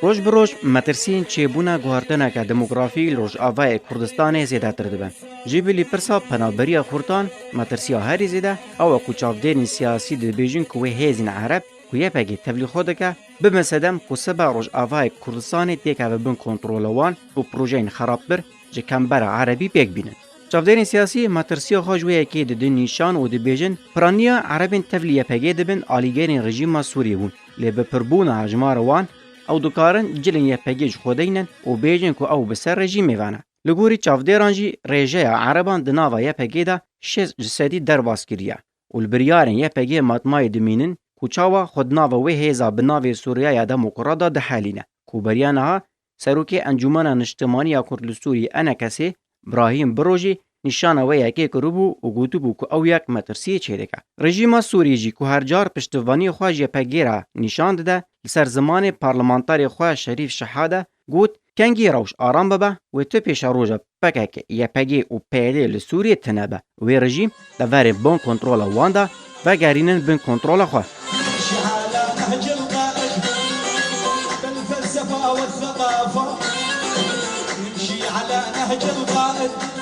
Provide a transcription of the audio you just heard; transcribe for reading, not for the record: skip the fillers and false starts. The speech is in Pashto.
روش بروش مترسین چیبونا گوهردنه که دموگرافی لوج آوای کردستان زیده تر دبن. جیبلی پرسا پنابریا خورتان مترسیا هری زیده او کچافدین سیاسی ده بیجن کوه هیزین عرب کویه پگی تبلی خوده که بمسدم کسبا روش آوای کردستان دیگه و بین کنترولوان و پروژین خراب بر جه کمبر عربی بیگ بینن. چافدین سیاسی مترسیا خواجویه که ده نیشان و ده بیجن پرانیا عربین تبلیه پگی دبن آلیگرین رژیم سوریه بون لی بپربون هجمار وان او دکارن جلن یه پگیج خودینن و بیجن که او بسر رژیم میوانه. لگوری چافدیران جی ریجه عربان دناوا یه پگیده شش جسدی درواز کریه. و البریارن یه پگی مطمای دمینن کوچاوا خودناوا و هیزا بناوی سوریه یا دموکرادا ده حالینه. کوبریانها سروکی انجمن اجتماعی کرد سوری انا کسی ابراهیم بروجی نشانه و یکی کروبو و گوتو بو که او یک مترسی چه دکه. رژیم سوری جی که هر جار پشتوانی خواهی پگیره نشان ده لسر زمان پارلمانتاری خواه شریف شهاده گوت کنگی روش آرام ببه و تو پیش روژه پکه که یه پگی و پیده لسوری تنبه و رژیم دواره بین کنترول وانده و گرینن بین کنترول خواه. نمشي على نهج القائد